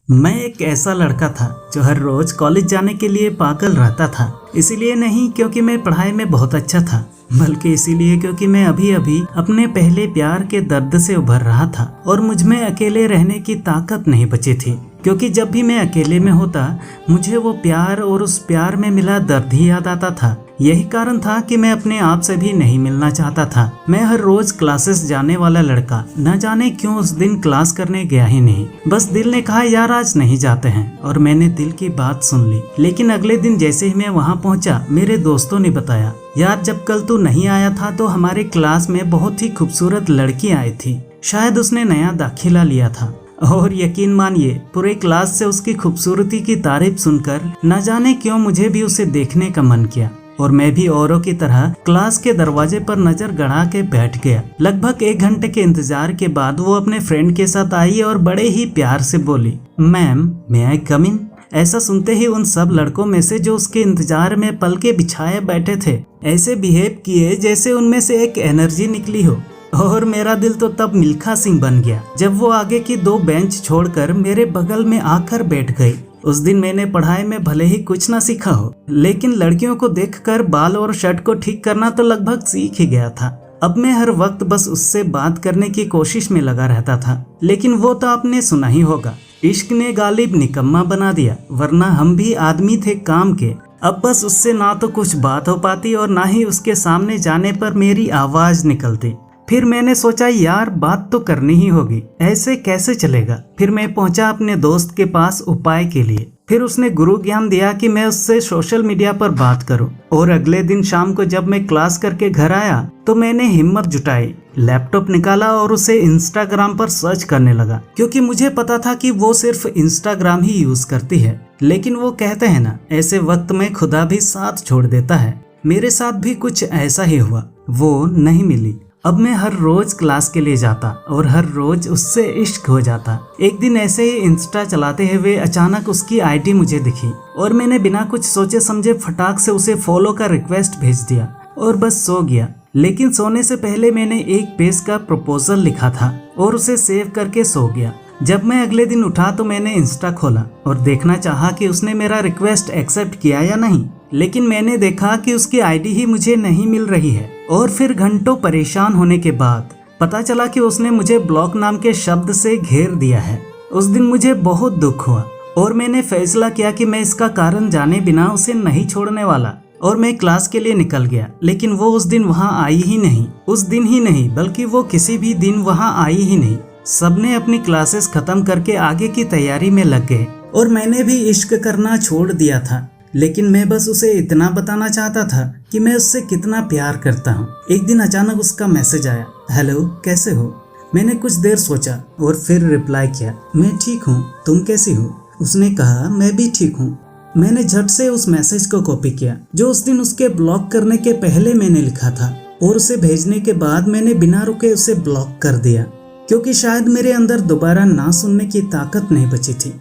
मैं एक ऐसा लड़का था जो हर रोज कॉलेज जाने के लिए पागल रहता था। इसीलिए नहीं क्योंकि मैं पढ़ाई में बहुत अच्छा था, बल्कि इसीलिए क्योंकि मैं अभी अभी अपने पहले प्यार के दर्द से उभर रहा था और मुझ में अकेले रहने की ताकत नहीं बची थी। क्योंकि जब भी मैं अकेले में होता मुझे वो प्यार और उस प्यार में मिला दर्द ही याद आता था। यही कारण था कि मैं अपने आप से भी नहीं मिलना चाहता था। मैं हर रोज क्लासेस जाने वाला लड़का न जाने क्यों उस दिन क्लास करने गया ही नहीं। बस दिल ने कहा यार आज नहीं जाते हैं और मैंने दिल की बात सुन ली। लेकिन अगले दिन जैसे ही मैं वहाँ पहुँचा मेरे दोस्तों ने बताया यार जब कल तू नहीं आया था तो हमारे क्लास में बहुत ही खूबसूरत लड़की आई थी। शायद उसने नया दाखिला लिया था और यकीन मानिए पूरे क्लास से उसकी खूबसूरती की तारीफ सुनकर न जाने क्यों मुझे भी उसे देखने का मन किया और मैं भी औरों की तरह क्लास के दरवाजे पर नजर गड़ा के बैठ गया। लगभग 1 घंटे के इंतजार के बाद वो अपने फ्रेंड के साथ आई और बड़े ही प्यार से बोली, मैम मे आई कम इन। ऐसा सुनते ही उन सब लड़कों में से जो उसके इंतजार में पलके बिछाए बैठे थे ऐसे बिहेव किए जैसे उनमें से एक एनर्जी निकली हो। और मेरा दिल तो तब मिल्खा सिंह बन गया जब वो आगे की 2 बेंच छोड़कर मेरे बगल में आकर बैठ गई। उस दिन मैंने पढ़ाई में भले ही कुछ ना सीखा हो, लेकिन लड़कियों को देखकर बाल और शर्ट को ठीक करना तो लगभग सीख ही गया था। अब मैं हर वक्त बस उससे बात करने की कोशिश में लगा रहता था। लेकिन वो तो आपने सुना ही होगा, इश्क ने गालिब निकम्मा बना दिया, वरना हम भी आदमी थे काम के। अब बस उससे ना तो कुछ बात हो पाती और ना ही उसके सामने जाने पर मेरी आवाज निकलती। फिर मैंने सोचा यार बात तो करनी ही होगी, ऐसे कैसे चलेगा। फिर मैं पहुंचा अपने दोस्त के पास उपाय के लिए। फिर उसने गुरु ज्ञान दिया कि मैं उससे सोशल मीडिया पर बात करूं। और अगले दिन शाम को जब मैं क्लास करके घर आया तो मैंने हिम्मत जुटाई, लैपटॉप निकाला और उसे इंस्टाग्राम पर सर्च करने लगा। क्योंकि मुझे पता था कि वो सिर्फ इंस्टाग्राम ही यूज करती है। लेकिन वो कहते हैं ना, ऐसे वक्त में खुदा भी साथ छोड़ देता है। मेरे साथ भी कुछ ऐसा ही हुआ, वो नहीं मिली। अब मैं हर रोज क्लास के लिए जाता और हर रोज उससे इश्क हो जाता। एक दिन ऐसे ही इंस्टा चलाते हुए अचानक उसकी आईडी मुझे दिखी और मैंने बिना कुछ सोचे समझे फटाक से उसे फॉलो का रिक्वेस्ट भेज दिया और बस सो गया। लेकिन सोने से पहले मैंने एक पेज का प्रपोजल लिखा था और उसे सेव करके सो गया। जब मैं अगले दिन उठा तो मैंने इंस्टा खोला और देखना चाहा कि उसने मेरा रिक्वेस्ट एक्सेप्ट किया या नहीं। लेकिन मैंने देखा कि उसकी आईडी ही मुझे नहीं मिल रही है। और फिर घंटों परेशान होने के बाद पता चला कि उसने मुझे ब्लॉक नाम के शब्द से घेर दिया है। उस दिन मुझे बहुत दुख हुआ और मैंने फैसला किया कि मैं इसका कारण जाने बिना उसे नहीं छोड़ने वाला। और मैं क्लास के लिए निकल गया। लेकिन वो उस दिन वहाँ आई ही नहीं। उस दिन ही नहीं बल्कि वो किसी भी दिन वहाँ आई ही नहीं। सबने अपनी क्लासेस खत्म करके आगे की तैयारी में लग गए और मैंने भी इश्क करना छोड़ दिया था। लेकिन मैं बस उसे इतना बताना चाहता था कि मैं उससे कितना प्यार करता हूँ। एक दिन अचानक उसका मैसेज आया, हेलो कैसे हो। मैंने कुछ देर सोचा और फिर रिप्लाई किया, मैं ठीक हूँ, तुम कैसी हो। उसने कहा मैं भी ठीक हूँ। मैंने झट से उस मैसेज को कॉपी किया जो उस दिन उसके ब्लॉक करने के पहले मैंने लिखा था और उसे भेजने के बाद मैंने बिना रुके उसे ब्लॉक कर दिया। क्योंकि शायद मेरे अंदर दोबारा ना सुनने की ताकत नहीं बची थी।